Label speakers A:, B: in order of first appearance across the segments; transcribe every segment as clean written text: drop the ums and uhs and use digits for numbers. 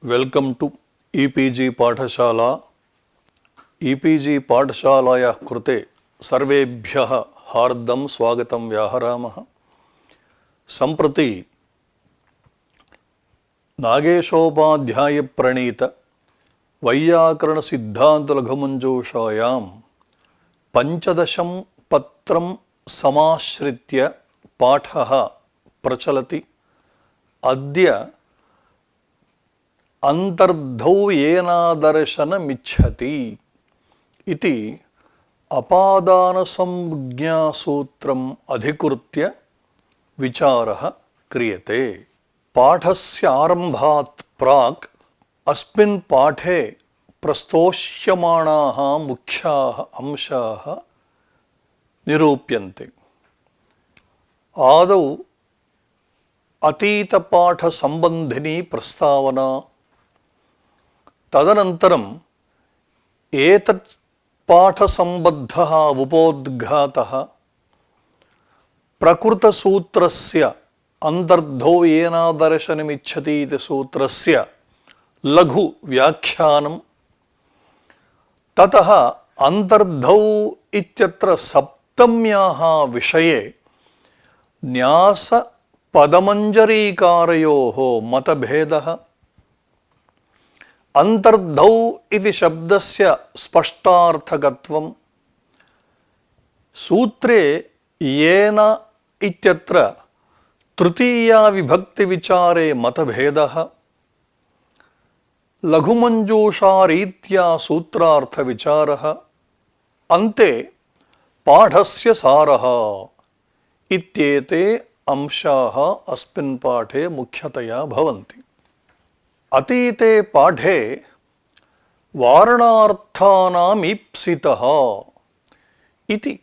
A: Welcome to e-PG पाठशाला। E-PG पाठशालायाः कृते सर्वेभ्यः हार्दं स्वागतं व्याहरामः। सम्प्रति नागेशोपाध्यायप्रणीत वैयाकरणसिद्धान्तलघुमञ्जूषायां पञ्चदशं पत्रं समाश्रित्य पाठः प्रचलति। अद्य अंतर्धौ येनादर्शनमिच्छति इति अपादानसंज्ञासूत्रम् अधिकृत्य विचारः क्रियते। पाठस्य आरम्भात् प्राक् अस्मिन् पाठे प्रस्तोष्यमाणाः मुख्याः अंशाः निरूप्यन्ते। आदौ अतीतपाठसम्बन्धिनी प्रस्तावना, तदनन्तरम् एतत् पाठसम्बद्धः उपोद्घातः, प्रकृतसूत्रस्य अन्तर्धौ येनादर्शनमिच्छति इति सूत्रस्य लघु व्याख्यानं, ततः अन्तर्धौ इत्यत्र सप्तम्याः विषये न्यास पदमञ्जरीकारयोः मतभेदः, अन्तर्धौ इति शब्दस्य स्पष्टार्थकत्वं, सूत्रे येन इत्यत्र तृतीया विभक्तिविचारे मतभेदः, लघुमञ्जूषारीत्या सूत्रार्थविचारः, अन्ते पाठस्य सारः इत्येते अंशाः अस्मिन् पाठे मुख्यतया भवन्ति। अतीते पाठे वारणार्थानामीप्सितः इति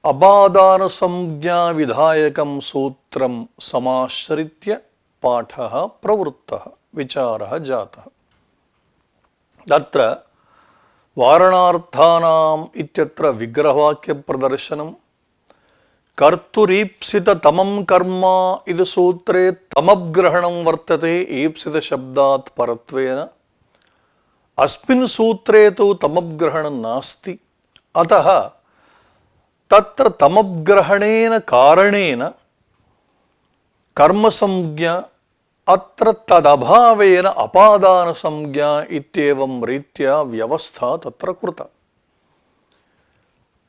A: अबादानसंज्ञाविधायकं सूत्रं समाश्रित्य पाठः प्रवृत्तः, विचारः जातः। तत्र वारणार्थानाम् इत्यत्र विग्रहवाक्यप्रदर्शनं, कर्तुरीप्सिततमं कर्म इति सूत्रे तमग्रहणं वर्तते ईप्सितशब्दात् परत्वेन। अस्मिन् सूत्रे तु तमग्रहणं नास्ति, अतः तत्र तमग्रहणेन कारणेन कर्मसंज्ञा, अत्र तदभावेन अपादानसंज्ञा इत्येवं रीत्या व्यवस्था तत्र कृता।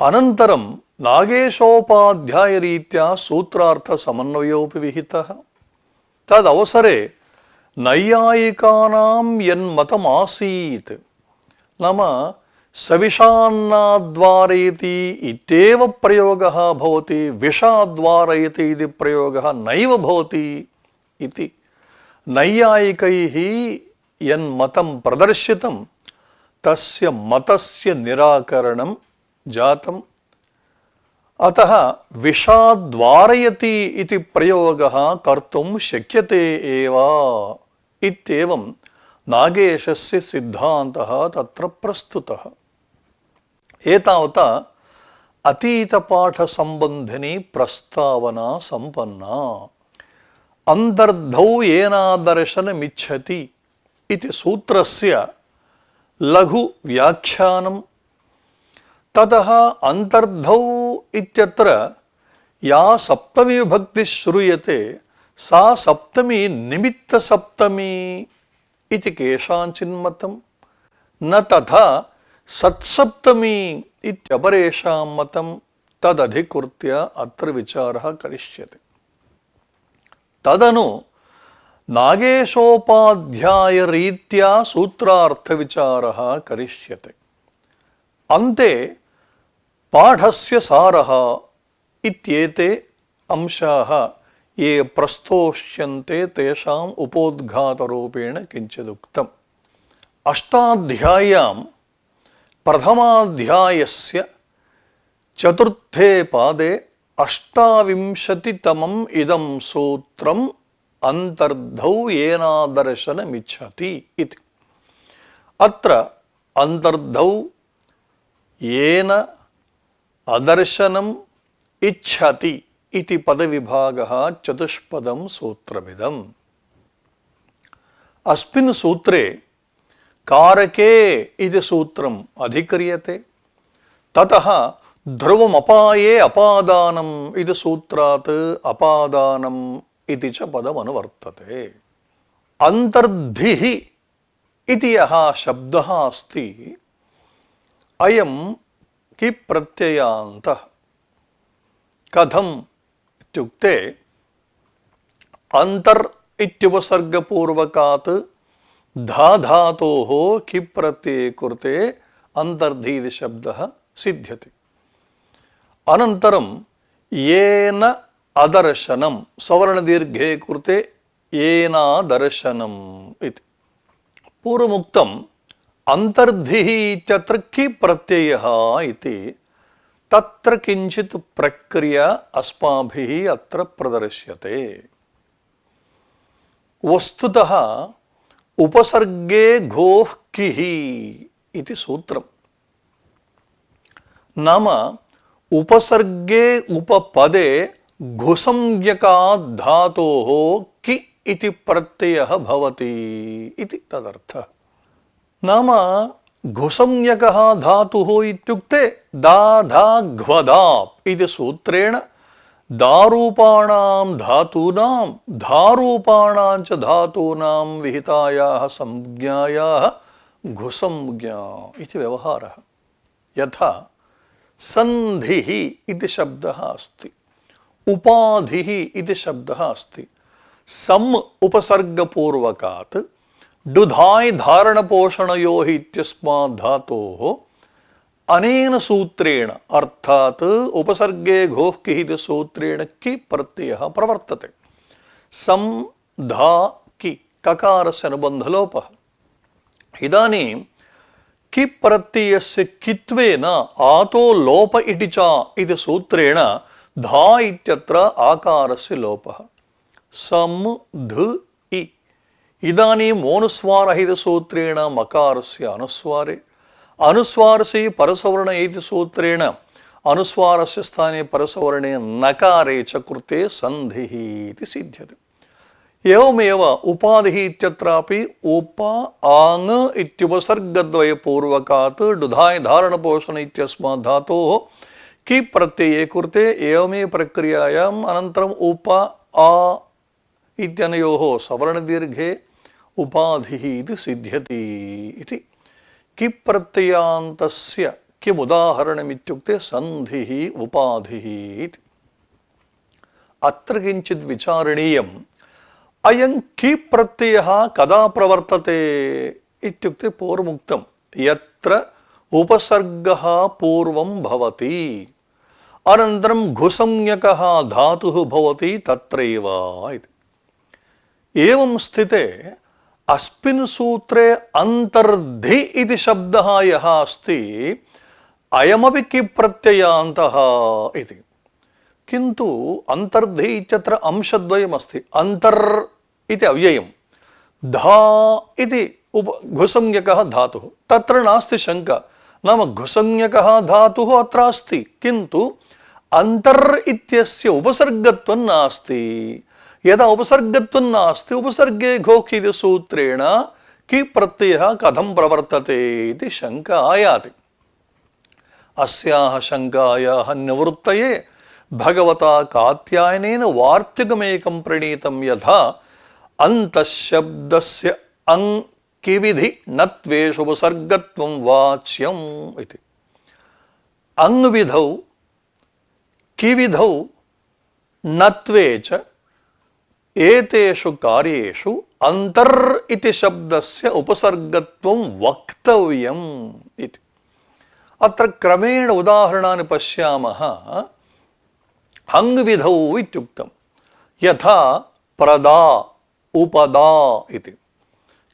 A: अनन्तरं नागेशोपाध्यायरीत्या सूत्रार्थसमन्वयोऽपि विहितः। तदवसरे नैयायिकानां यन्मतमासीत्, नाम सविषान्नाद्वारयति इत्येव प्रयोगः भवति, विषाद्वारयति इति प्रयोगः नैव भवति इति नैयायिकैः यन्मतं प्रदर्शितं तस्य मतस्य निराकरणं जातम्। अतः विषाद्वारयति इति प्रयोगः कर्तुं शक्यते एव इत्येवं नागेशस्य सिद्धान्तः तत्र प्रस्तुतः। एतावता अतीतपाठसम्बन्धिनी प्रस्तावना सम्पन्ना। अन्तर्धौ येनादर्शनमिच्छति इति सूत्रस्य लघु व्याख्यानं, ततः अन्तर्धौ इत्यत्र या सप्तमी विभक्तिः श्रूयते सा सप्तमी निमित्तसप्तमी इति केषाञ्चिन्मतं, न तथा सत्सप्तमी इत्यपरेषां मतं। तदधिकृत्य अत्र विचारः करिष्यते। तदनु नागेशोपाध्यायरीत्या सूत्रार्थविचारः करिष्यते। अन्ते पाठस्य सारः इत्येते अंशाः ये प्रस्तोष्यन्ते तेषाम् उपोद्घातरूपेण किञ्चिदुक्तम्। अष्टाध्याय्यां प्रथमाध्यायस्य चतुर्थे पादे अष्टाविंशतितमम् इदं सूत्रम् अन्तर्धौ येनादर्शनमिच्छति इति। अत्र अन्तर्धौ येन अदर्शनम् इच्छति इति पदविभागः चतुष्पदं सूत्रमिदम्। अस्मिन् सूत्रे कारके इति सूत्रम् अधिक्रियते, ततः ध्रुवमपाये अपादानम् इति सूत्रात् अपादानम् इति च पदमनुवर्तते। अन्तर्धिः इति यः शब्दः अस्ति अयं किप् प्रत्ययान्तः। कथम् इत्युक्ते अन्तर् इत्युपसर्गपूर्वकात् धा धातोः किप् प्रत्यये कृते अन्तर्धि इति शब्दः सिद्ध्यति। अनन्तरं येन अदर्शनं सवर्णदीर्घे कृते येनादर्शनम् इति। पूर्वमुक्तम् अन्तर्धिः इत्यत्र किप् प्रत्ययः इति, तत्र किञ्चित् प्रक्रिया अस्माभिः अत्र प्रदर्श्यते। वस्तुतः उपसर्गे घोः किः इति सूत्रम्। नाम उपसर्गे उपपदे घुसंज्ञकात् धातोः कि इति प्रत्ययः भवति इति तदर्थः। नाम घुसंज्ञकः धातुः इत्युक्ते दा धा घ्वदा इति सूत्रेण दारूपाणां धातूनां धारूपाणां च धातूनां विहितायाः संज्ञायाः घुसंज्ञा इति व्यवहारः। यथा सन्धिः इति शब्दः अस्ति, उपाधिः इति शब्दः अस्ति। सम् उपसर्गपूर्वकात् डुधाय् धारणपोषणयोः इत्यस्मात् धातोः अनेन सूत्रेण अर्थात् उपसर्गे घोः किः इति सूत्रेण कि प्रत्ययः प्रवर्तते। सम् धा कि ककारस्य अनुबन्धलोपः। इदानीं कि प्रत्ययस्य कित्वेन आतो लोप इति च इति सूत्रेण धा इत्यत्र आकारस्य लोपः। सम् ध इ इदानीं मोनुस्वारहितसूत्रेण मकारस्य अनुस्वारे, अनुस्वारसे परसवर्ण इति सूत्रेण अनुस्वारस्य स्थाने परसवर्णे नकारे च कृते सन्धिः इति सिद्ध्यते। एवमेव उपाधिः इत्यत्रापि उप आङ् इत्युपसर्गद्वयपूर्वकात् डुधाय् धारणपोषण इत्यस्मात् धातोः कि प्रत्यये कृते एवमेव प्रक्रियायाम् अनन्तरम् उप आ इत्यनयोः सवर्णदीर्घे उपाधिः इति सिद्ध्यति इति। कि प्रत्ययान्तस्य किम् उदाहरणमित्युक्ते सन्धिः उपाधिः इति। अत्र किञ्चित् विचारणीयम्। अयं कि प्रत्ययः कदा प्रवर्तते इत्युक्ते पूर्वमुक्तं यत्र उपसर्गः पूर्वं भवति अनन्तरं घुसंज्ञकः धातुः भवति तत्रैव इति। एवं स्थिते अस्मिन् सूत्रे अन्तर्धि इति शब्दः यः अस्ति अयमपि कि प्रत्ययान्तः इति। किन्तु अन्तर्धि इत्यत्र अंशद्वयमस्ति। अन्तर् इति अव्ययम्, धा इति घुसंज्ञकः धातुः। तत्र नास्ति शङ्का। नाम घुसंज्ञकः धातुः अत्र अस्ति, किन्तु अन्तर् इत्यस्य उपसर्गत्वं नास्ति। यदा उपसर्गत्वं नास्ति, उपसर्गे घोः इति सूत्रेण कि प्रत्ययः कथं प्रवर्तते इति शङ्का आयाति। अस्याः शङ्कायाः निवृत्तये भगवता कात्यायनेन वार्तिकमेकं प्रणीतं यथा अन्तःशब्दस्य अङ् किविधि नत्वेषु उपसर्गत्वं वाच्यम् इति। अङ्विधौ किविधौ नत्वे च एतेषु कार्येषु अन्तर् इति शब्दस्य उपसर्गत्वं वक्तव्यम् इति। अत्र क्रमेण उदाहरणानि पश्यामः। हङ्विधौ इत्युक्तं यथा प्रदा उपदा इति।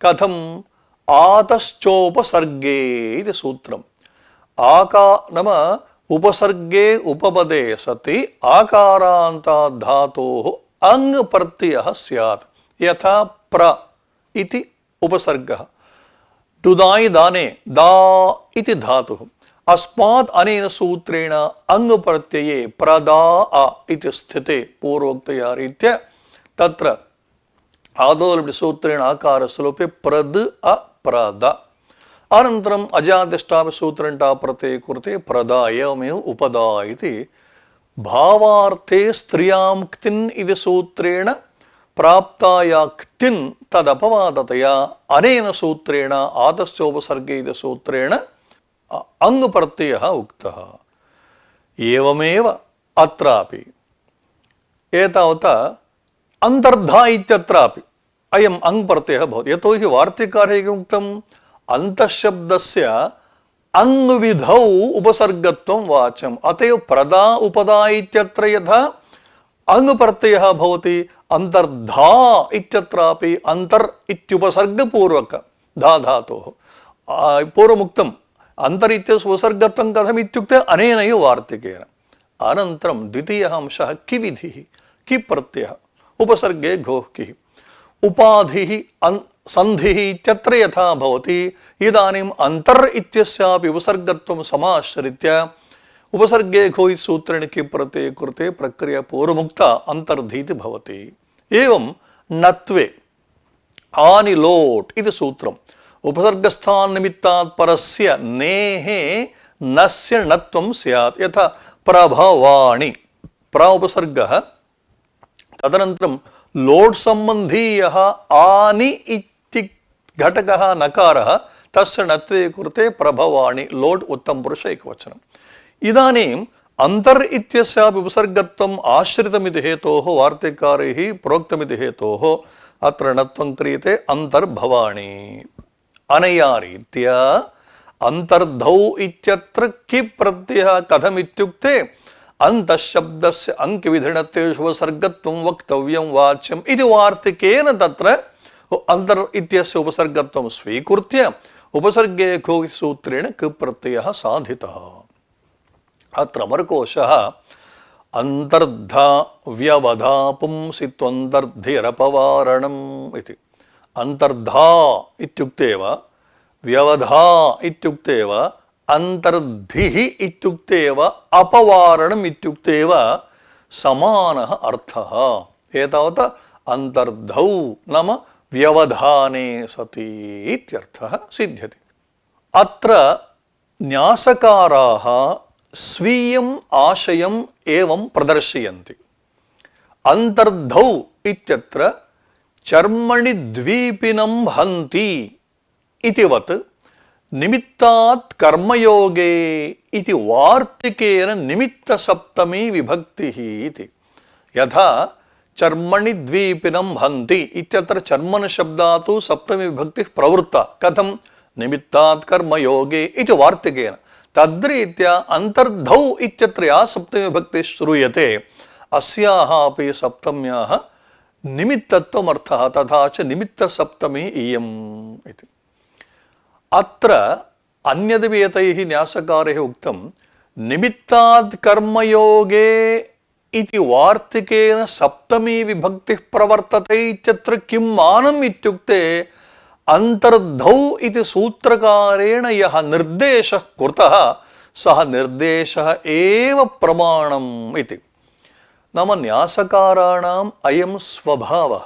A: कथम् आतश्चोपसर्गे इति सूत्रम्। नाम उपसर्गे उपपदे सति आकारान्तात् धातोः अङ् प्रत्ययः स्यात्। यथा प्र इति उपसर्गः, डुदाय् दाने दा इति धातुः। अस्मात् अनेन सूत्रेण अङ् प्रत्यये प्रदा इति स्थिते पूर्वोक्तया रीत्या तत्र आदोलसूत्रेण आकारस्वलोपे प्रद अप्रद अनन्तरम् अजादिष्टापसूत्रेण प्रत्यये कृते प्रदा एवमेव उपदा इति भावार्थे स्त्रियां क्तिन् इति सूत्रेण प्राप्ताया क्तिन् तदपवादतया अनेन सूत्रेण आदश्चोपसर्गे इति सूत्रेण अंग प्रत्ययः उक्तः। एवमेव अत्रापि एतावता अंतर्धा इत्यत्रापि अयम् अंग प्रत्ययः भवति। यतो हि वार्तिकारेण उक्तम् अंतःशब्दस्य अंग विधौ उपसर्गत्वं वाच्यम्। अतएव प्रदा उपदा इत्यत्र यथा अंग प्रत्ययः भवति अंतर्धा इत्यत्रापि अंतर इत्युपसर्गपूर्वक धा धातोः पूर्वमुक्तम् अंतर इत्यस्य उपसर्गत्वं कथम् इत्युक्ते अनेनैव वार्तिकेन। अनन्तरं द्वितीयः अंशः किविधिः कि प्रत्ययः उपसर्गे घोः किः उपाधिः संधिः इत्यत्र यथा भवति इदानीम् अंतर इत्यस्यापि उपसर्गत्वं समाश्रित्य उपसर्गे घो इति सूत्रेण कि प्रत्यये कृते प्रक्रिया पूर्वमुक्ता अंतर्धीति भवति। एवं नत्वे आनि लोट् इति सूत्रम् उपसर्गस्थान निमित्तात् परस्य नेहे नस्य नत्वं स्यात्। यथा प्रभवाणि प्र उपसर्गः तदनन्तरं लोट् सम्बन्धीयः आनि इति घटकः नकारः तस्य नत्वे कृते प्रभवाणि लोट् उत्तमपुरुष एकवचनम्। इदानीम् अंतर इत्यस्यापि उपसर्गत्वम् आश्रितमिति हेतोः वार्तिकारैः प्रोक्तमिति हेतोः अत्र नत्वं क्रियते अंतर्भवाणि। अनया रीत्या अंतर्धौ इत्यत्र कि प्रत्ययः कथमित्युक्ते अंतःशब्दस्य अंकविधिणत्वेषु उपसर्गत्वं वक्तव्यं वाच्यम् इति वार्तिकेन तत्र अंतर इत्यस्य उपसर्गत्वं स्वीकृत्य उपसर्गे घो सूत्रेण कि प्रत्ययः साधितः। अत्र अमरकोशः अंतर्धा व्यवधा पुंसि त्वन्तर्धिरपवारणम् इति अंतर्धा इत्युक्तेव व्यवधा इत्युक्तेव अंतर्धिः इत्युक्तेव अपवारणम् इत्युक्तेव समानः अर्थः। एतावत् अंतर्धौ नाम व्यवधाने सति इत्यर्थः सिद्ध्यति। अत्र न्यासकाराः स्वीयम् आशयम् एवं प्रदर्शयन्ति। अंतर्धौ इत्यत्र चर्मणि द्वीपिनं हन्ति इतिवत् निमित्तात् कर्मयोगे इति वार्तिकेन निमित्त सप्तमी विभक्तिः इति। यथा चर्मणि द्वीपिनं हन्ति इत्यत्र चर्मन शब्दात् सप्तमी विभक्तिः प्रवृत्ता कथं निमित्तात् कर्मयोगे इति वार्तिकेन तद्रीत्या अंतर्धौ इत्यत्र या सप्तमी विभक्तिः श्रूयते अस्याः अपि सप्तम्याः निमित्तत्वम् अर्थः तथा च निमित्त सप्तमी इयम् इति। अत्र अन्यदपि एतैः न्यासकारैः उक्तं निमित्तात् कर्मयोगे इति वार्तिकेन सप्तमी विभक्तिः प्रवर्तते इत्यत्र किं मानम् इत्युक्ते अंतर्धौ इति सूत्रकारेण यः निर्देशः कृतः सः निर्देशः एव प्रमाणम् इति। नाम न्यासकाराणाम् अयं स्वभावः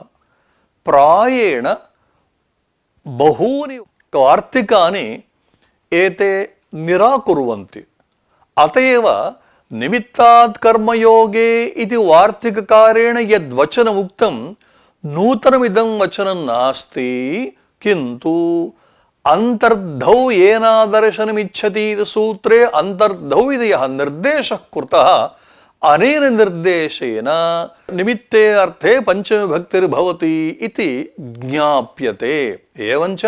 A: प्रायेण बहूनि वार्तिकानि एते निराकुर्वन्ति। अतएव निमित्तात् कर्मयोगे इति वार्तिककारेण यद्वचनमुक्तं नूतनमिदं वचनं नास्ति किन्तु अंतर्धौ येनादर्शनमिच्छति इति सूत्रे अंतर्धौ इति यः निर्देशः कृतः अनेन निर्देशेन निमित्ते अर्थे पंचमविभक्तिर्भवति इति ज्ञाप्यते। एवञ्च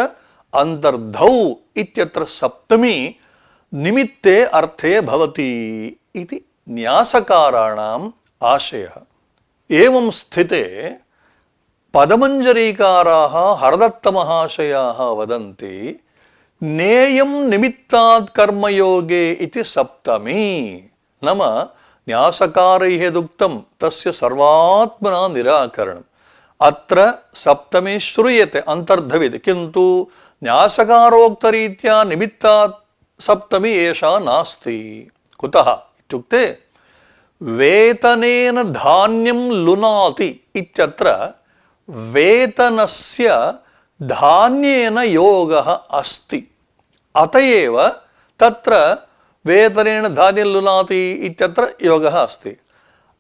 A: अंतर्धौ इत्यत्र सप्तमी निमित्ते अर्थे भवति इति न्यासकाराणाम् आशयः। एवं स्थिते पदमञ्जरीकाराः हरदत्तमहाशयाः वदन्ति नेयं निमित्तात् कर्मयोगे इति सप्तमी। नाम न्यासकारैः यदुक्तं तस्य सर्वात्मना निराकरणम्। अत्र सप्तमी श्रूयते अंतर्धविति किन्तु न्यासकारोक्तरीत्या निमित्तात् सप्तमी एषा नास्ति। कुतः इत्युक्ते वेतनेन धान्यं लुनाति इत्यत्र वेतनस्य धान्येन योगः अस्ति अत एव तत्र वेतनेन धान्यं लुनाति इत्यत्र योगः अस्ति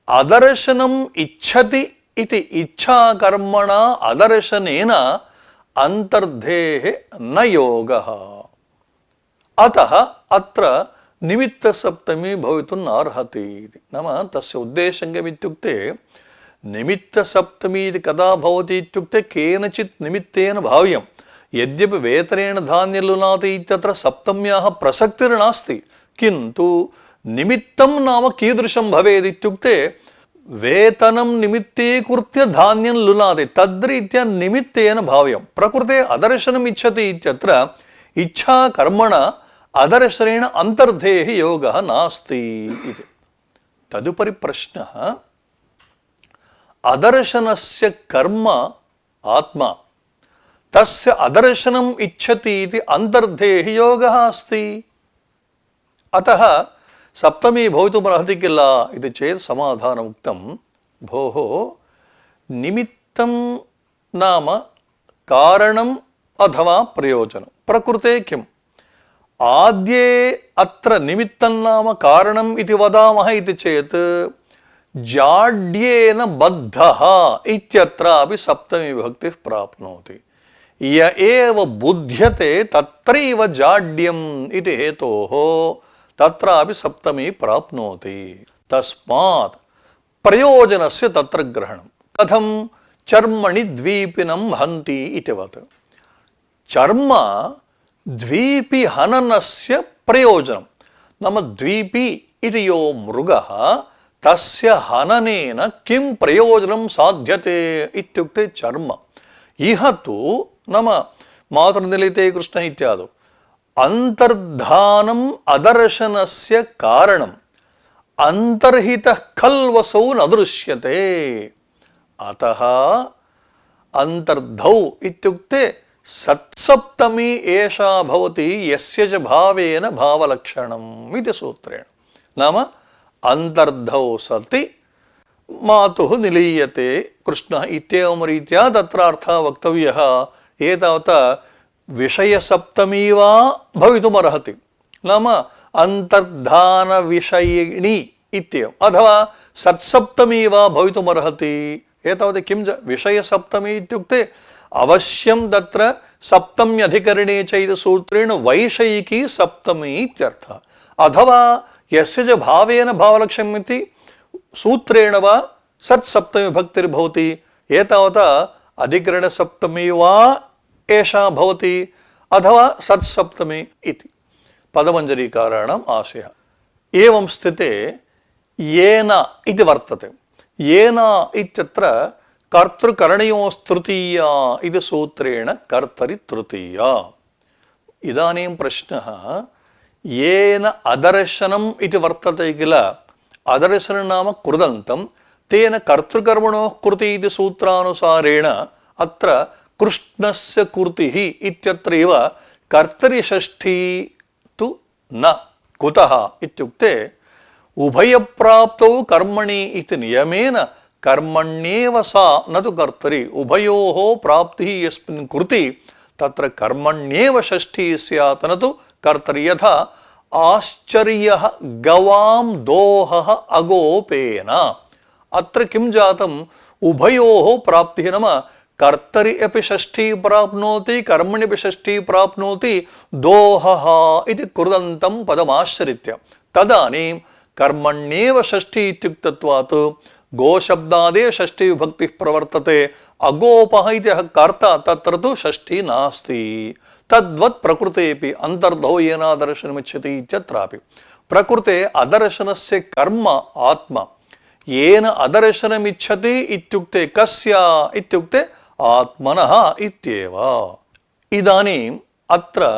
A: अदर्शनम् इच्छति इति इच्छाकर्मणा अदर्शनेन अंतर्धेः न योगः अतः अत्र निमित्तसप्तमी भवितुं नार्हति नाम तस्य उद्देशं किमित्युक्ते निमित्तसप्तमी इति कदा भवति इत्युक्ते केनचित् निमित्तेन भाव्यं यद्यपि वेतनेन धान्यं लुनाति इत्यत्र सप्तम्याः प्रसक्तिर्नास्ति किन्तु निमित्तं नाम कीदृशं भवेत् इत्युक्ते वेतनं निमित्तीकृत्य धान्यं लुनाति तद्रीत्या निमित्तेन भाव्यं प्रकृते अदर्शनम् इच्छति इत्यत्र इच्छाकर्मणा अदर्शनेन अन्तर्धेः योगः नास्ति इति तदुपरि प्रश्नः अदर्शनस्य कर्म आत्मा तस्य अदर्शनम् इच्छति इति अन्तर्धेः योगः अस्ति अतः सप्तमी भवितुमर्हति किल इति चेत् समाधानमुक्तं भोः निमित्तं नाम कारणम् अथवा प्रयोजनं प्रकृते किम् आद्ये अत्र निमित्तं नाम कारणम् इति वदामः इति चेत् जाड्येन बद्धः इत्यत्रापि सप्तमी विभक्तिः प्राप्नोति य एव बुध्यते तत्रैव जाड्यम् इति हेतोः तत्रापि सप्तमी प्राप्नोति तस्मात् प्रयोजनस्य तत्र ग्रहणं कथं चर्मणि द्वीपिनं हन्ति इतिवत् चर्म द्वीपि हननस्य प्रयोजनं नाम द्वीपि इति यो मृगः तस्य हननेन किं प्रयोजनं साध्यते इत्युक्ते चर्म इह तु नाम मातृनिलिते कृष्ण इत्यादौ अंतर्धानम् अदर्शनस्य कारणम् अंतर्हितः खल्वसौ न दृश्यते अतः अंतर्धौ इत्युक्ते सत्सप्तमी एषा भवति यस्य च भावेन भावलक्षणम् इति सूत्रेण नाम अंतर्धौ सति मातुः निलीयते कृष्णः इत्येवं रीत्या तत्र अर्थः वक्तव्यः एतावता विषयसप्तमी वा भवितुमर्हति नाम अंतर्धान विषयिणी इत्येवम् अथवा सत्सप्तमी वा भवितुमर्हति एतावत् किं विषयसप्तमी इत्युक्ते अवश्यं तत्र सप्तम्यधिकरणे च इति सूत्रेण वैषयिकी सप्तमी इत्यर्थः अथवा यस्य च भावेन भावलक्ष्यम् इति सूत्रेण वा सत्सप्तमी विभक्तिर्भवति एतावता अधिकरणसप्तमी वा एषा भवति अथवा सत्सप्तमी इति पदमञ्जरीकाराणाम् आशयः एवं स्थिते येन इति वर्तते येन इत्यत्र कर्तृकरणयोस्तृतीया इति सूत्रेण कर्तरि तृतीया इदानीं प्रश्नः येन अदर्शनम् इति वर्तते किल अदर्शनं नाम कृदन्तं तेन कर्तृकर्मणोः कृति इति सूत्रानुसारेण अत्र कृष्णस्य कृतिः इत्यत्रैव कर्तरिषष्ठी तु न कुतः इत्युक्ते उभयप्राप्तौ कर्मणि इति नियमेन कर्मण्येव सा न तु कर्तरि उभयोः प्राप्तिः यस्मिन् कृति तत्र कर्मण्येव षष्ठी स्यात् न तु कर्तरि यथा आश्चर्यः गवां दोहः अगोपेन अत्र किं जातम् उभयोः प्राप्तिः नाम कर्तरि अपि षष्ठी प्राप्नोति कर्मणि अपि षष्ठी प्राप्नोति दोहः इति कृदन्तं पदमाश्रित्य तदानीं कर्मण्येव षष्ठी इत्युक्तत्वात् गोशब्दादे षष्ठी विभक्तिः प्रवर्तते अगोपः इति कर्ता तत्र तु षष्ठी नास्ति तद्वत् प्रकृतेपि अंतर्धौ येनादर्शनमिच्छति इत्यत्रापि प्रकृते अदर्शनस्य कर्म आत्मा येन अदर्शनमिच्छति इत्युक्ते कस्य इत्युक्ते आत्मनः इत्येव इदानीम् अत्र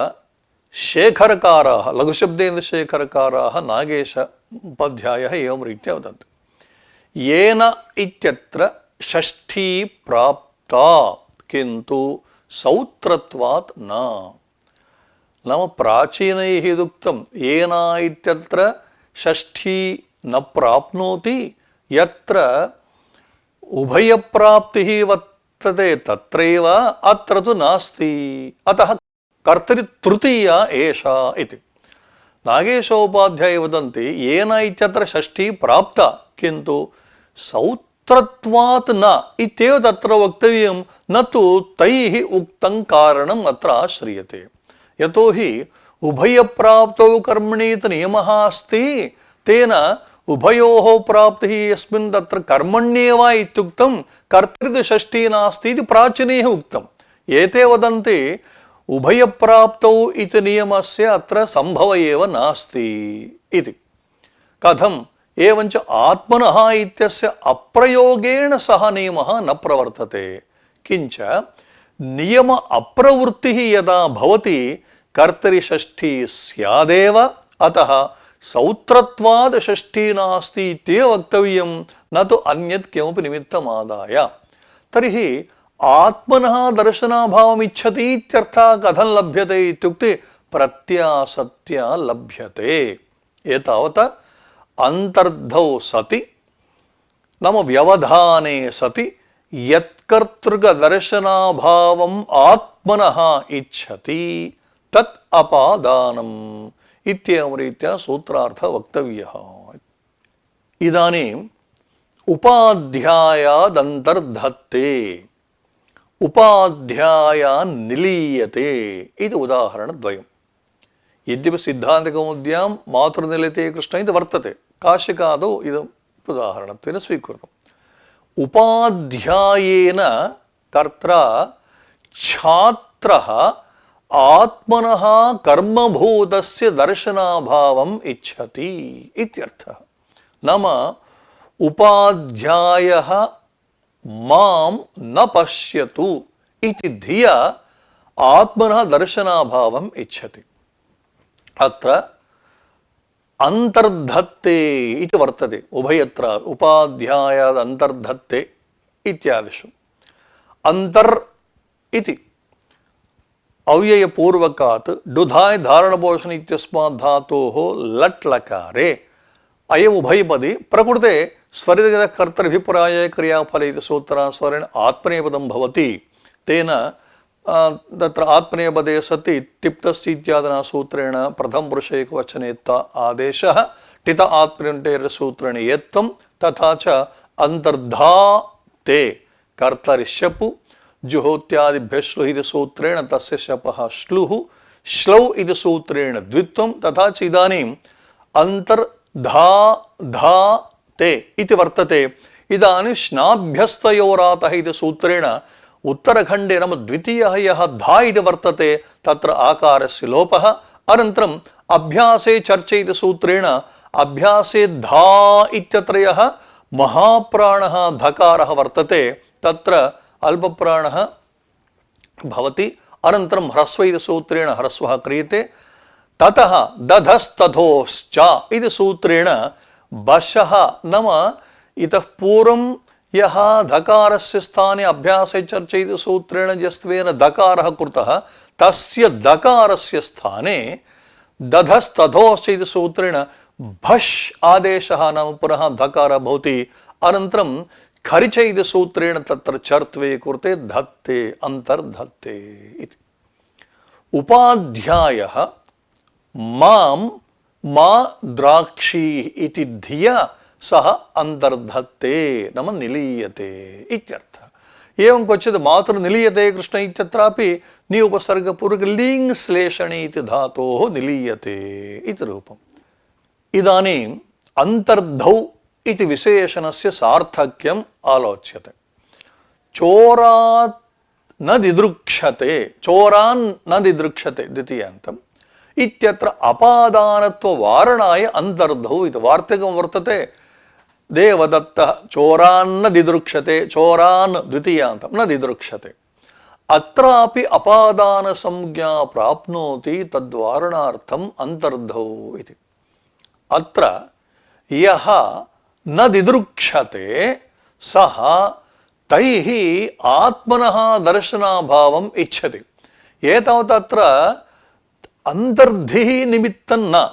A: शेखरकाराः लघुशब्देन्द्रशेखरकाराः नागेश उपाध्यायः एवं रीत्या वदन्ति येन इत्यत्र षष्ठी प्राप्ता किन्तु सौत्रत्वात् न नाम प्राचीनैः यदुक्तं येन इत्यत्र षष्ठी न प्राप्नोति यत्र उभयप्राप्तिः वर्तते तत्रैव अत्र तु नास्ति अतः कर्तरि तृतीया एषा इति। नागेशोपाध्याय वदन्ति येन इत्यत्र षष्ठी प्राप्ता किन्तु सौत्रत्वात् न इत्येव तत्र वक्तव्यं, न तु तैः उक्तं कारणम् अत्र आश्रियते। यतोहि उभयप्राप्तौ कर्मणि नियमः अस्ति, तेन उभयोः प्राप्तिः यस्मिन् तत्र कर्मण्येव इत्युक्तं कर्तृ षष्ठी नास्ति इति प्राचीनैः उक्तम्। एते वदन्ति उभयप्राप्तौ इति नियमस्य अत्र सम्भव एव नास्ति इति। कथम्? एवञ्च आत्मनः इत्यस्य अप्रयोगेण सह नियमः न प्रवर्तते। किञ्च नियम अप्रवृत्तिः यदा भवति कर्तरि षष्ठी स्यादेव, अतः सौत्रत्वाद् षष्ठी नास्ति इत्येव वक्तव्यं, न तु अन्यत् किमपि निमित्तमादाय। तर्हि आत्मनः दर्शनाभावम् इच्छति इत्यर्थः कथं लभ्यते इत्युक्ते प्रत्यासत्या लभ्यते। एतावत् अन्तर्धौ सति नाम व्यवधाने सति यत्कर्तृकदर्शनाभावम् आत्मनः इच्छति तत् अपादानम् इत्येवं रीत्या सूत्रार्थः वक्तव्यः। इदानीम् उपाध्यायादन्तर्धत्ते उपाध्यायान् निलीयते इति उदाहरणद्वयम्। यद्यपि सिद्धान्तकौमुद्यां मातृनिलीयते कृष्ण इति वर्तते, काशिकादौ इदम् उदाहरणत्वेन स्वीकृतम्। उपाध्यायेन कर्त्रा छात्रः आत्मनः कर्मभूतस्य दर्शनाभावम् इच्छति इत्यर्थः। नाम उपाध्यायः मां न पश्यतु इति धिया आत्मनः दर्शनाभावम् इच्छति। अत्र अन्तर्धत्ते इति वर्तते उभयत्र, उपाध्यायाद् अन्तर्धत्ते इत्यादिषु। अन्तर् इति अव्ययपूर्वकात् डुधाय धारणपोषण इत्यस्मात् धातोः लट् लकारे अयम् उभयपदी प्रकृते स्वरितः कर्तृभिप्राय क्रियाफले इति सूत्रानुसारेण आत्मनेपदं भवति। तेन तत्र आत्मनेपदे सति तिप्तस्य इत्यादिना सूत्रेण प्रथमपुरुषे एकवचने त आदेशः, टित आत्मनेपदेन सूत्रेण एत्वं, तथा च अन्तर्धा ते कर्तरिष्यपु जुहोत्यादिभ्यः श्लुः इति सूत्रेण तस्य शपः श्लुः, श्लौ इति सूत्रेण द्वित्वं, तथा च इदानीम् अन्तर्धा धा ते इति वर्तते। इदानीं श्नाभ्यस्तयोरातः इति सूत्रेण उत्तरखण्डे नाम द्वितीयः यः धा इति वर्तते तत्र आकारस्य लोपः, अनन्तरम् अभ्यासे चर्चे इति सूत्रेण अभ्यासे धा इत्यत्र यः महाप्राणः धकारः वर्तते तत्र अल्पप्राणः भवति, अनन्तरं ह्रस्व इति सूत्रेण ह्रस्वः क्रियते। ततः दधस्तथोश्च इति सूत्रेण बशः नाम इतः पूर्वं यः धकारस्य स्थाने अभ्यासे चर्चे इति सूत्रेण यस्त्वेन दकारः कृतः तस्य दकारस्य स्थाने दधस्तथोश्च इति सूत्रेण भष् आदेशः नाम पुनः धकारः भवति, अनन्तरं खरिच इति सूत्रेण तत्र चर्त्वे कृते धत्ते अन्तर्धत्ते इति। उपाध्यायः मां मा द्राक्षी इति धिया सः अन्तर्धत्ते नाम निलीयते इत्यर्थः। एवं क्वचित् मातृनिलीयते कृष्ण इत्यत्रापि नि उपसर्गपूर्वक लिङ् श्लेषणे इति धातोः निलीयते इति रूपम्। इदानीम् अन्तर्धौ इति विशेषणस्य सार्थक्यम् आलोच्यते। चोरात् न दिदृक्षते, चोरान् न दिदृक्षते द्वितीयान्तम् इत्यत्र अपादानत्व वारणाय अन्तर्धौ इति वार्तिकं वर्तते। देवदत्तः चोरान्न दिदृक्षते, चोरान् द्वितीयान्तं न दिदृक्षते, अत्रापि अपादानसंज्ञा प्राप्नोति तद्वारणार्थम् अन्तर्धौ इति। अत्र यः न दिदृक्षते सः तैः आत्मनः दर्शनाभावम् इच्छति। एतावत् अत्र अन्तर्धिः निमित्तं न,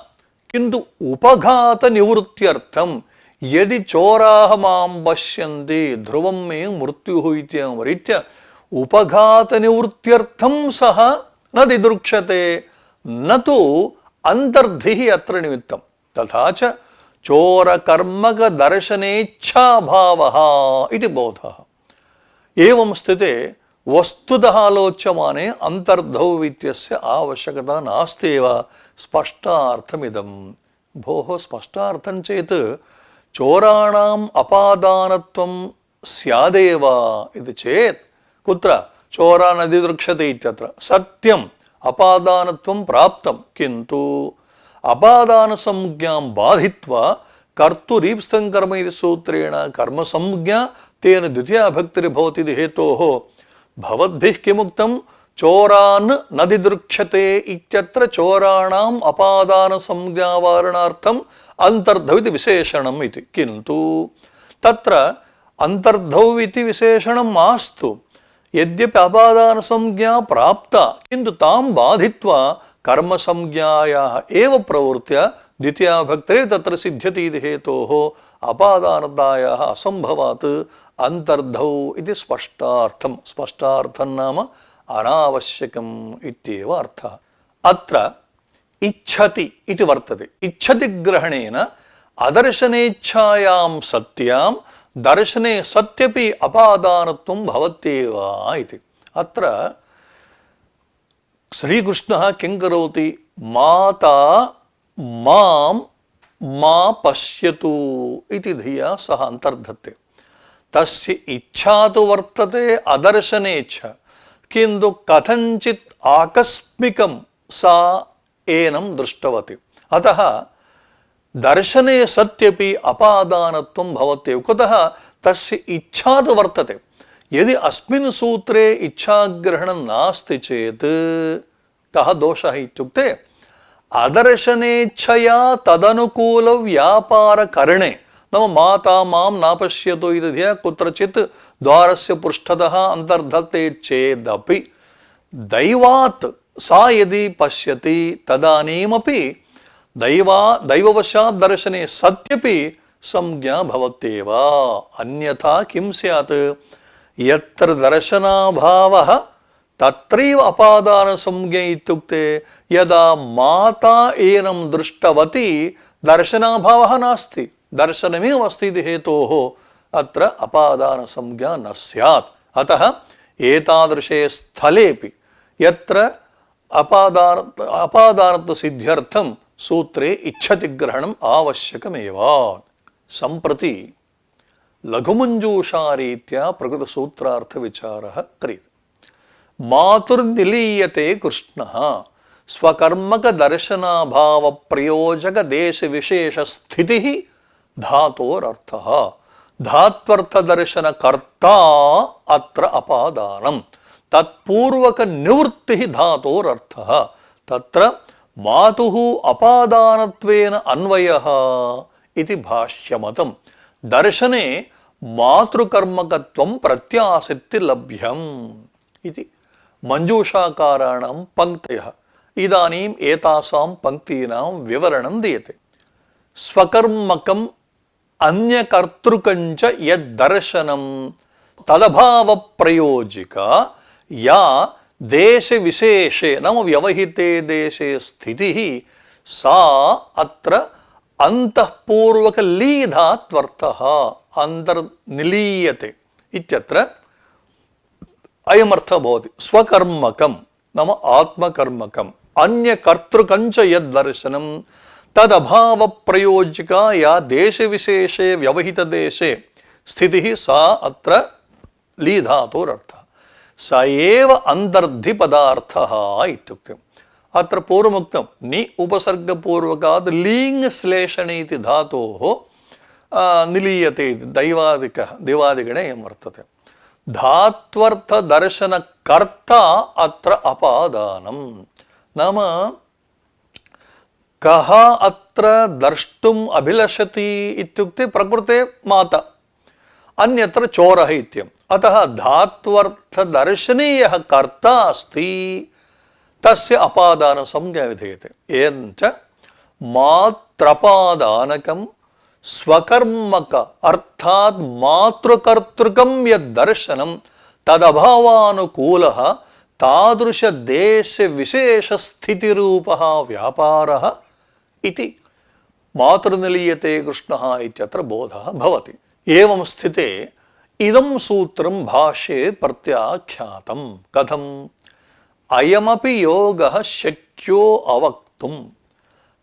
A: किन्तु उपघातनिवृत्त्यर्थं यदि चोराः मां पश्यन्ति ध्रुवं मे मृत्युः इत्येवंरीत्य उपघातनिवृत्त्यर्थं सः न दिदृक्षते न तु अन्तर्धिः अत्र निमित्तं तथा च चोरकर्मकदर्शनेच्छाभावः इति बोधः। एवं स्थिते वस्तुतः आलोच्यमाने अन्तर्धौ इत्यस्य आवश्यकता नास्त्येव स्पष्टार्थमिदं। भोः स्पष्टार्थं चेत् चोराणाम् अपादानत्वं स्यादेव इति चेत् कुत्र चोरा न दिदृक्षते इत्यत्र सत्यम् अपादानत्वं प्राप्तं किन्तु अपादानसंज्ञां बाधित्वा कर्तुरीप्सितं कर्म इति सूत्रेण कर्मसंज्ञा तेन द्वितीया भक्तिर्भवति इति हेतोः भवद्भिः किमुक्तं चोरान् न दिदृक्षते इत्यत्र चोराणाम् अपादानसंज्ञावारणार्थम् अन्तर्धौ इति विशेषणम् इति किन्तु तत्र अन्तर्धौ इति विशेषणं मास्तु यद्यपि अपादानसंज्ञा प्राप्ता किन्तु तां बाधित्वा कर्मसंज्ञायाः एव प्रवृत्या द्वितीया भक्तिः तत्र सिद्ध्यति इति हेतोः अपादानतायाः असम्भवात् अन्तर्धौ इति स्पष्टार्थं। स्पष्टार्थं नाम अनावश्यकम् इत्येव अर्थः। अत्र इच्छति इति वर्तते। इच्छति ग्रहणेन अदर्शनेच्छायां सत्यां दर्शने सत्यपि अपादानत्वं भवत्येव इति। अत्र श्रीकृष्णः किं करोति? माता मां मा पश्यतु इति धिया सः अन्तर्धत्ते। तस्य इच्छा तु वर्तते अदर्शनेच्छा किन्तु कथञ्चित् आकस्मिकं सा एनं दृष्टवती। अतः दर्शने सत्यपि अपादानत्वं भवत्येव। कुतः? तस्य इच्छा तु वर्तते। यदि अस्मिन् सूत्रे इच्छाग्रहणं नास्ति चेत् कः दोषः इत्युक्ते अदर्शनेच्छया तदनुकूलव्यापारकरणे नाम माता मां न पश्यतु इति धिया कुत्रचित् द्वारस्य पृष्ठतः अन्तर्धत्ते चेदपि दैवात् सा यदि पश्यति तदानीमपि दैववशात् दर्शने सत्यपि संज्ञा भवत्येव। अन्यथा किं स्यात्? यत्र दर्शनाभावः तत्रैव अपादानसंज्ञा इत्युक्ते यदा माता एनं दृष्टवती दर्शनाभावः नास्ति दर्शनमेव अस्ति इति हेतोः अत्र अपादानसंज्ञा न स्यात्। अतः एतादृशे स्थलेपि यत्र अपादानत्वसिद्ध्यर्थं सूत्रे इच्छति ग्रहणम् आवश्यकमेव। सम्प्रति लघुमञ्जूषारीत्या प्रकृतसूत्रार्थविचारः क्रियते। मातुर्निलीयते कृष्णः स्वकर्मकदर्शनाभावप्रयोजकदेशविशेषस्थितिः धातोरर्थः। धात्वर्थदर्शनकर्ता अत्र अपादानं तत्पूर्वकनिवृत्तिः धातोरर्थः। तत्र मातुः अपादानत्वेन अन्वयः इति भाष्यमतं। दर्शने मातृकर्मकत्वं प्रत्यासित्ति लभ्यम् इति मञ्जूषाकाराणां पङ्क्तयः। इदानीम् एतासां पङ्क्तीनां विवरणं दीयते। स्वकर्मकम् अन्यकर्तृकञ्च यद्दर्शनं तदभावप्रयोजिका या देशविशेषे नाम व्यवहिते देशे स्थितिः सा अत्र अन्तःपूर्वकलीधात्वर्थः अन्तर्निलीयते इत्यत्र अयमर्थः भवति। स्वकर्मकं नाम आत्मकर्मकम् अन्यकर्तृकञ्च यद्दर्शनं तदभावप्रयोजिका या देशविशेषे व्यवहितदेशे स्थितिः सा अत्र लीधातोरर्थः। स एव अन्तर्धिपदार्थः इत्युक्ते। अत्र पूर्वमुक्तं नि उपसर्गपूर्वकात् लीङ् श्लेषणे इति धातोः निलीयते इति दैवादिगणे एवं वर्तते। धात्वर्थदर्शनकर्ता अत्र अपादानं नाम कः अत्र द्रष्टुम् अभिलषति इत्युक्ते प्रकृते माता अन्यत्र चोरः इत्यम्। अतः धात्वर्थदर्शने यः कर्ता अस्ति तस्य अपादानसंज्ञा विधीयते। एवञ्च मात्रपादानकं స్వకర్మక అర్థాత్ మాతృకర్తృకం యద్దర్శనం తదభావానుకూలః తాదృశ దేశ విశేష స్థితి రూపః వ్యాపారः इति మాతృనిలీయతే కృష్ణః ఇత్యత్ర బోధः భవతి. ఏవం స్థితే ఇదం సూత్రం భాష్యే ప్రత్యాఖ్యాతం. కథం? అయమపి యోగః శక్యో అవక్తుం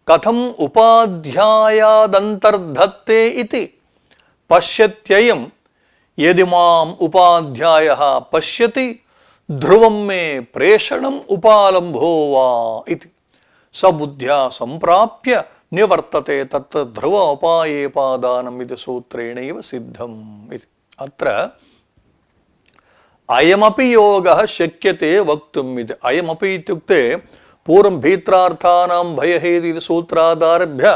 A: కథం ఉపాధ్యాయాదంతర్ధత్తే ఇతి పశ్యత్యయం యది మాం ఉపాధ్యాయః పశ్యతి ధ్రువం మే ప్రేషణం ఉపాలంభో వా ఇతి సబుద్ధ్యా సంప్రాప్య నివర్తతే తత్ ధ్రువ ఉపాయే పాదానం ఇది సూత్రేణైవ సిద్ధం ఇది. అత్ర అయమపి యోగః శక్యతే వక్తుం ఇది. అయమపి ఇత్యుక్తే పూర్వం భీత్రార్థానాం భయహేది ఇది సూత్రాదారభ్య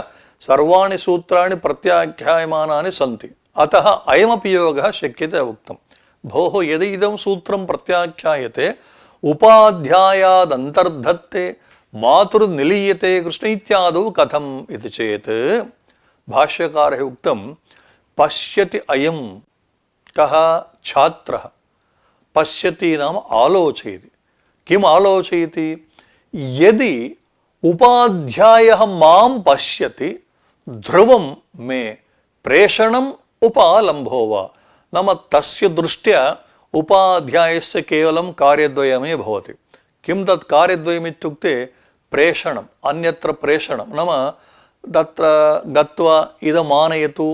A: సర్వాణి సూత్రాణి ప్రత్యాఖ్యాయమానాని సంతి. అతః అయమపి యోగః శక్యతే వక్తుం. భోః యది ఇదం సూత్రం ప్రత్యాఖ్యాయతే ఉపాధ్యాయాదంతర్ధత్తే మాతృనిలీయతే కృష్ణ ఇత్యాదౌ కథం ఇది చేత్ భాష్యకారः ఉక్తం పశ్యతి అయం కః ఛాత్రः పశ్యతి నామ ఆలోచయతి. కిం ఆలోచయతి? యది ఉపాధ్యాయः మాం పశ్యతి ధ్రువం మే ప్రేషణం ఉపాలంభో వా. నామ తస్య దృష్ట్యా ఉపాధ్యాయస్య కేవలం కార్యద్వయమే భవతి. కిం తత్ కార్యద్వయం ఇత్యుక్తే ప్రేషణం అన్యత్ర ప్రేషణం నామ తత్ర గత్వా ఇదమానయతు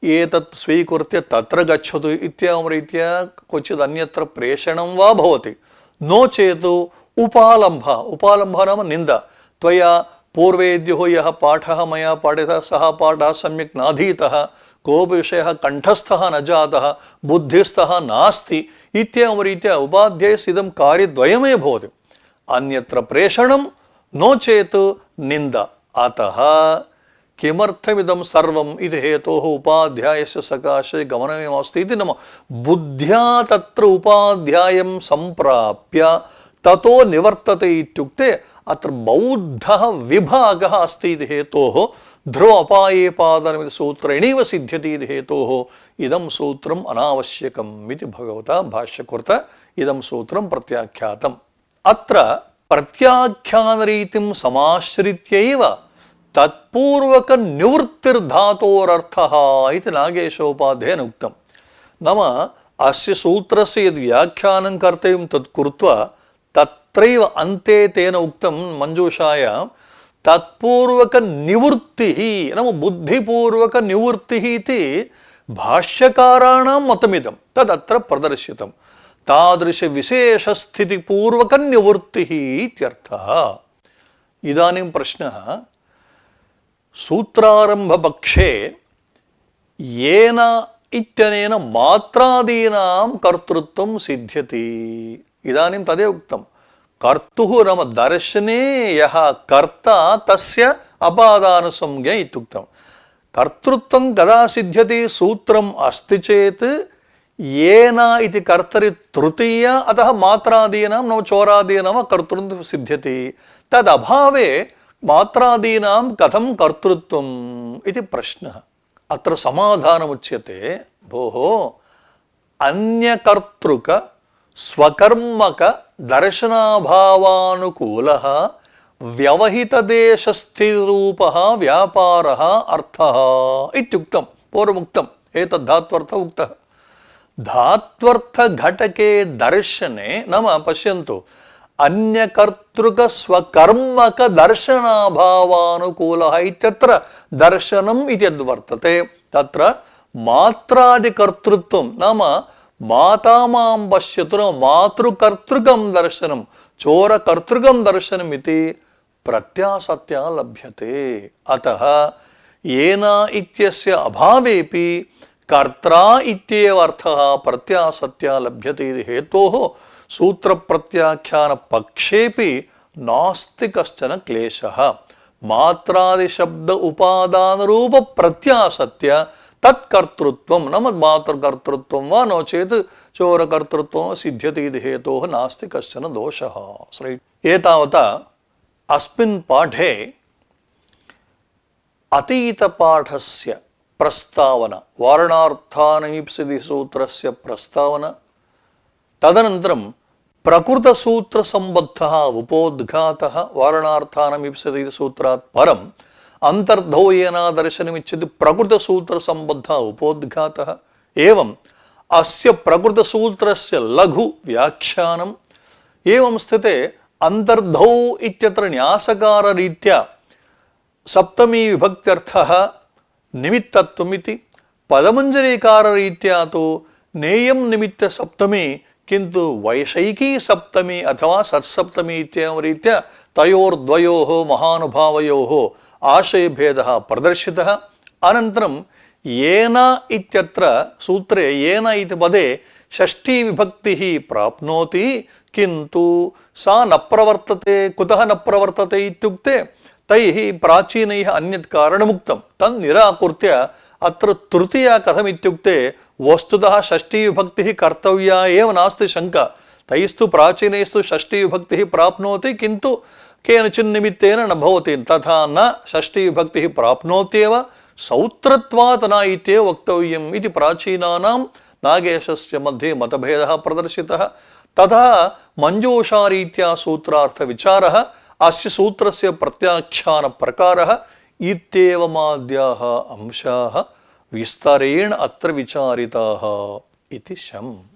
A: ఏతత్ స్వీకృత్య తత్ర గచ్చతు ఇత్యాం రీత్యా క్వచిద్ అన్యత్ర ప్రేషణం వా భవతి. నో చేతు ఉపాలంభ. ఉపాలంభ నామ నింద. త్వయా పూర్వేద్యుః యః పాఠः మయా పాఠితः సः పాఠः సమ్యక్ నాధీతः కోపి విషయः కంఠస్థः న జాతः బుద్ధిస్థः నాస్తి ఇత్యాం రీత్యా ఉపాధ్యాయస్య ఇదం కార్యద్వయమే భవతి. అన్యత్ర ప్రేషణం నో చేత్ నింద. అతః కిమర్థమిదం సర్వం ఇది హేతోః ఉపాధ్యాయస్య సకాశే గమనమేమస్తి ఇది నమ బుద్ధ్యా తత్ర ఉపాధ్యాయం సంప్రాప్య తతో నివర్తతే ఇత్యుక్తే అత్ర బౌద్ధః విభాగः అస్తి ఇది హేతోః ధ్రువ అపాయే పాదనమితి సూత్రేణైవ సిద్ధ్యతి ఇది హేతోః ఇదం సూత్రం అనావశ్యకం ఇది భగవతా భాష్యకృత ఇదం సూత్రం ప్రత్యాఖ్యాతం. అత్ర ప్రత్యాఖ్యానరీతిం సమాశ్రిత్యైవ తత్పూర్వక నివృత్తిర్ధాతోరర్థః ఇది నాగేశోపాధ్యాయేన ఉక్తం. నామ అస్య సూత్రస్య యద్ వ్యాఖ్యానం కర్తవ్యం తత్ కృత్వా తత్రైవ అంతే తేన ఉక్తం మంజూషాయ తత్పూర్వక నివృత్తి నామ బుద్ధిపూర్వక నివృత్తి ఇది భాష్యకారాణం మతమిదం తదత్ర ప్రదర్శితం. తాదృశ విశేష స్థితి పూర్వక నివృత్తి ఇత్యర్థః. ఇదానీం ప్రశ్నः సూత్రారంభపక్షే ఏన ఇత్యనేన మాత్రాదీనాం కర్తృత్వం సిద్ధ్యతి. ఇదానీం తదే ఉక్తం. కర్తుః నామ దర్శనే యః కర్త తస్య అపాదానసంజ్ఞ ఇత్యుక్తం. కర్తృత్వం కదా సిద్ధ్యతి? సూత్రం అస్తి చేత్ ఏన ఇది కర్తరి తృతీయ అతః మాత్రాదీనాం నవ చోరాదీనాం కర్తృత్వం సిద్ధ్యతి. తదభావే మాత్రాదీనాం కథం కర్తృత్వం ఇది ప్రశ్నः. అత్ర సమాధానముచ్యతే భోః అన్యకర్తృక స్వకర్మక దర్శనాభావానుకూలః వ్యవహితదేశస్థితిరూపः వ్యాపారः అర్థः ఇత్యుక్తం. పూర్వముక్తం ఏతద్ధాత్వర్థ ఉక్తः. ధాత్వర్థ ఘటకే దర్శనే నామ పశ్యంతు అన్యకర్తృక స్వకర్మక దర్శనాభావానుకూలః ఇత్యత్ర దర్శనం ఇది యద్వర్తతే తత్ర మాత్రాదికర్తృత్వం నామ మాతా మాం పశ్యతు మాతృకర్తృకం దర్శనం చోరకర్తృకం దర్శనం ఇది ప్రత్యాసత్యా లభ్యతే. అతః ఏన ఇత్యస్య అభావేపి కర్త్రా ఇత్యేవ అర్థః ప్రత్యాసత్యా లభ్యతే ఇది హేతోః సూత్ర ప్రత్యాఖ్యాన పక్షేపి నాస్తి కశ్చన క్లేశः. మాత్రాది శబ్ద ఉపాదాన రూప ప్రత్యాసత్య తత్కర్తృత్వం నామ మాతృకర్తృత్వం వా నో చేత్ చోరకర్తృత్వం సిద్ధ్యతి ఇది హేతోః నాస్తి కశ్చన దోషः. ఏతావతా అస్మిన్ పాఠే అతీత పాఠస్య ప్రస్తావన వారణార్థానమీప్సితి సూత్రస్య ప్రస్తావన తదనంతరం ప్రకృత సూత్ర సంబద్ధ ఉపోద్ఘాత వారణార్థానమీప్సితి సూత్రాత్ పరం అంతర్ధో ఏనా దర్శనమిచ్చతి ప్రకృత సూత్ర సంబద్ధ ఉపోద్ఘాత ఏవం అస్య ప్రకృత సూత్రస్య లఘు వ్యాఖ్యానం ఏవం స్థితే అంతర్ధౌ ఇత్యత్ర న్యాసకార రీత్యా సప్తమీ విభక్త్యర్థః నిమిత్తత్వమితి పదమంజరీకార రీత్యా తు నేయం నిమిత్త సప్తమి కింటు వైషయికీ సప్తమి అథవా షట్సప్తమి ఇత్యేవం రీత్యా తయోర్ద్వయోః మహానుభావయోః ఆశయభేదः ప్రదర్శితः అనంతరం ఏన ఇత్యత్ర సూత్రే ఏన ఇతి పదే షష్ఠీ విభక్తిః ప్రాప్నోతి కింటు సా న ప్రవర్తతే కుతః న ప్రవర్తతే ఇత్యుక్తే తైః ప్రాచీనైః అన్యత్ కారణముక్తం తన్ నిరాకృత్య అత్ర తృతీయా కథమిత్యుక్తే వస్తుతః షష్ఠీ విభక్తిః కర్తవ్యా ఏవ నాస్తి శంక తైస్తు ప్రాచీనైస్తు షష్ఠీ విభక్తిః ప్రాప్నోతి కింటు కేనచిన్నిమిత్తేన న భవతి తథా న షష్ఠీ విభక్తిః ప్రాప్నోత్యేవ సౌత్రత్వాత్ న ఇత్యేవ వక్తవ్యం ఇది ప్రాచీనానాం నాగేశస్య మధ్యే మతభేదः ప్రదర్శితः తథా మంజూషారీత్యా సూత్రార్థ విచారः అస్య సూత్రస్య ప్రత్యాఖ్యాన ప్రకారः ఇత్యేవమాద్యాः అంశాः విస్తరేణ అత్ర విచారితాः इति शम्।